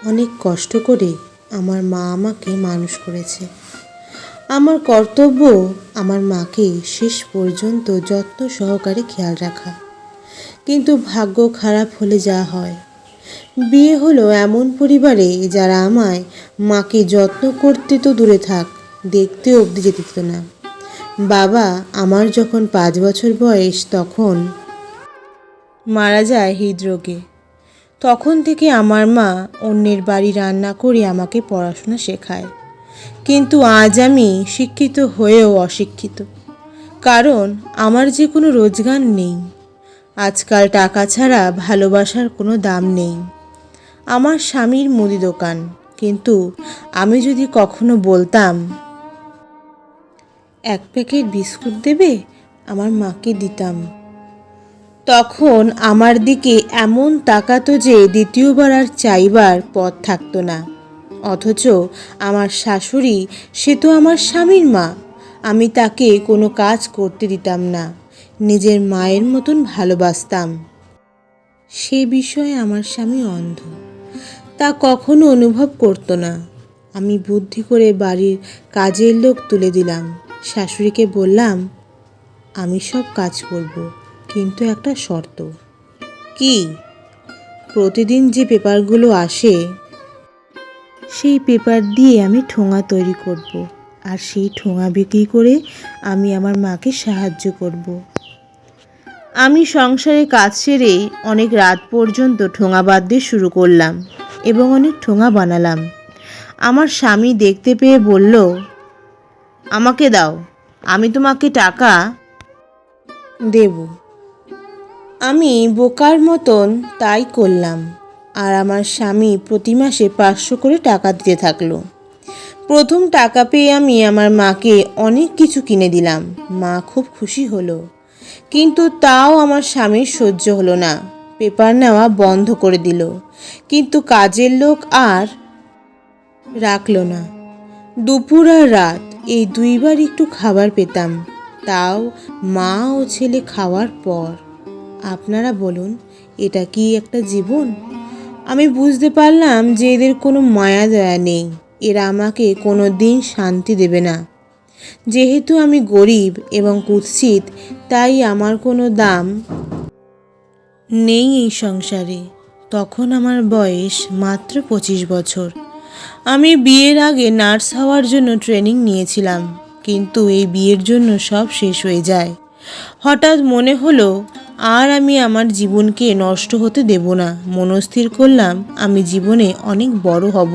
অনেক কষ্ট করে আমার মা আমাকে মানুষ করেছে। আমার কর্তব্য আমার মাকে শেষ পর্যন্ত যত্ন সহকারে খেয়াল রাখা। কিন্তু ভাগ্য খারাপ হলে যা হয়, বিয়ে হলো এমন পরিবারে যারা আমায় মাকে যত্ন করতে তো দূরে থাক, দেখতে অবধি যেতে দিত না। বাবা আমার যখন 5 বছর বয়স তখন মারা যায় হৃদরোগে। তখন থেকে আমার মা অন্যের বাড়ি রান্না করে আমাকে পড়াশোনা শেখায়। কিন্তু আজ আমি শিক্ষিত হয়েও অশিক্ষিত, কারণ আমার যে কোনো রোজগার নেই। আজকাল টাকা ছাড়া ভালোবাসার কোনো দাম নেই। আমার স্বামীর মুদি দোকান, কিন্তু আমি যদি কখনো বলতাম 1 প্যাকেট বিস্কুট দেবে, আমার মাকে দিতাম। তখন আমার দিকে এমন তাকাতো যে দ্বিতীয়বার আর চাইবার পথ থাকতো না। অথচ আমার শাশুড়ি, সে তো আমার স্বামীর মা, আমি তাকে কোনো কাজ করতে দিতাম না, নিজের মায়ের মতন ভালোবাসতাম। সে বিষয়ে আমার স্বামী অন্ধ, তা কখনো অনুভব করতো না। আমি বুদ্ধি করে বাড়ির কাজের লোক তুলে দিলাম। শাশুড়িকে বললাম, আমি সব কাজ করব, কিন্তু একটা শর্ত। কি? প্রতিদিন যে পেপারগুলো আসে সেই পেপার দিয়ে আমি ঠোঙা তৈরি করব, আর সেই ঠোঙা বিক্রি করে আমি আমার মাকে সাহায্য করব। আমি সংসারে কাজ সেরে অনেক রাত পর্যন্ত ঠোঙা বাঁধতে শুরু করলাম এবং অনেক ঠোঙা বানালাম। আমার স্বামী দেখতে পেয়ে বলল, আমাকে দাও, আমি তোমাকে টাকা দেব। আমি বোকার মতন তাই করলাম, আর আমার স্বামী প্রতি মাসে 500 করে টাকা দিতে থাকলো। প্রথম টাকা পেয়ে আমি আমার মাকে অনেক কিছু কিনে দিলাম। মা খুব খুশি হলো, কিন্তু তাও আমার স্বামীর সহ্য হলো না। পেপার নেওয়া বন্ধ করে দিল, কিন্তু কাজের লোক আর রাখলো না। দুপুর আর রাত এই 2বার একটু খাবার পেতাম, তাও মা ও ছেলে খাওয়ার পর। আপনারা বলুন, এটা কি একটা জীবন? আমি বুঝতে পারলাম যে এদের কোনো মায়া দয়া নেই, এরা আমাকে কোনো দিন শান্তি দেবে না। যেহেতু আমি গরিব এবং কুৎসিত, তাই আমার কোনো দাম নেই এই সংসারে। তখন আমার বয়স মাত্র 25 বছর। আমি বিয়ের আগে নার্স হওয়ার জন্য ট্রেনিং নিয়েছিলাম, কিন্তু এই বিয়ের জন্য সব শেষ হয়ে যায়। হঠাৎ মনে হলো আর আমি আমার জীবনকে নষ্ট হতে দেব না। মনস্থির করলাম আমি জীবনে অনেক বড় হব।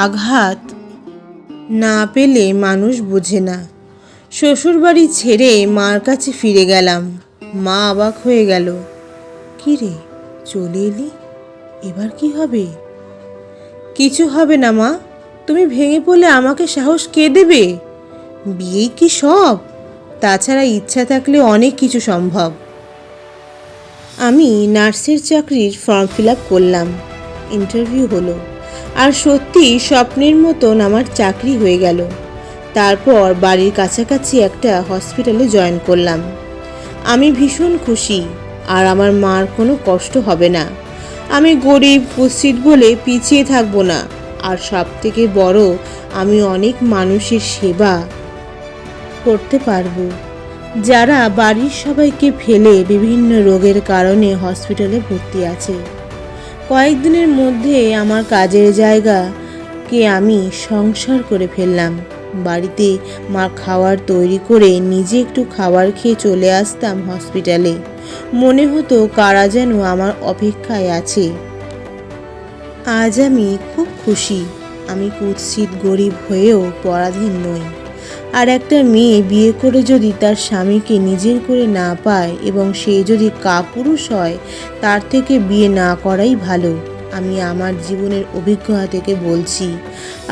আঘাত না পেলে মানুষ বোঝে না। শ্বশুরবাড়ি ছেড়ে মার কাছে ফিরে গেলাম। মা অবাক হয়ে গেল, কি রে, চলে এলি? এবার কি হবে? কিছু হবে না মা, তুমি ভেঙে পড়লে আমাকে সাহস কে দেবে? বিয়েই কি সব? তাছাড়া ইচ্ছা থাকলে অনেক কিছু সম্ভব। আমি নার্সের চাকরির ফর্ম ফিল আপ করলাম। ইন্টারভিউ হলো, আর সত্যি স্বপ্নের মতন আমার চাকরি হয়ে গেল। তারপর বাড়ির কাছাকাছি একটা হসপিটালে জয়েন করলাম। আমি ভীষণ খুশি, আর আমার মার কোনো কষ্ট হবে না। আমি গরিব কুৎসিত বলে পিছিয়ে থাকবো না। আর সব থেকে বড়, আমি অনেক মানুষের সেবা করতে পারবো, যারা বাড়ির সবাইকে ফেলে বিভিন্ন রোগের কারণে হসপিটালে ভর্তি আছে। কয়েকদিনের মধ্যে আমার কাজের জায়গাকে আমি সংসার করে ফেললাম। বাড়িতে মা খাবার তৈরি করে নিজে একটু খাবার খেয়ে চলে আসতাম হসপিটালে। মনে হতো কারা যেন আমার অপেক্ষায় আছে। আজ আমি খুব খুশি। আমি কুৎসিত গরিব হয়েও পরাধীন নই। আর একটা মেয়ে বিয়ে করে যদি তার স্বামীকে নিজের করে না পায় এবং সে যদি কাপুরুষ হয়, তার থেকে বিয়ে না করাই ভালো। আমি আমার জীবনের অভিজ্ঞতা থেকে বলছি।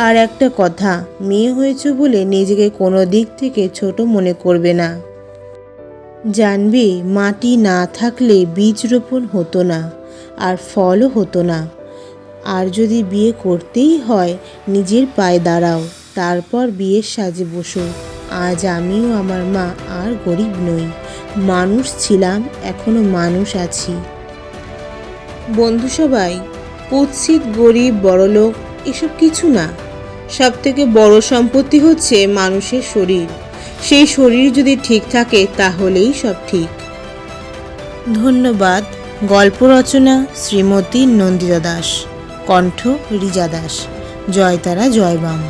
আর একটা কথা, মেয়ে হয়েছে বলে নিজেকে কোনো দিক থেকে ছোট মনে করবে না। জানবে, মাটি না থাকলে বীজ রোপণ হতো না, আর ফলও হতো না। আর যদি বিয়ে করতেই হয়, নিজের পায়ে দাঁড়াও, তারপর বিয়ের সাজে বসো। আজ আমিও আমার মা আর গরিব নই, মানুষ ছিলাম, এখনো মানুষ আছি। বন্ধু সবাই, কুৎসিত গরিব বড়লোক এসব কিছু না, সব থেকে বড় সম্পত্তি হচ্ছে মানুষের শরীর। সেই শরীর যদি ঠিক থাকে তাহলেই সব ঠিক। ধন্যবাদ। গল্প রচনা শ্রীমতী নন্দিতা দাস, কণ্ঠ রিজা দাস। জয়তারা জয়বাম।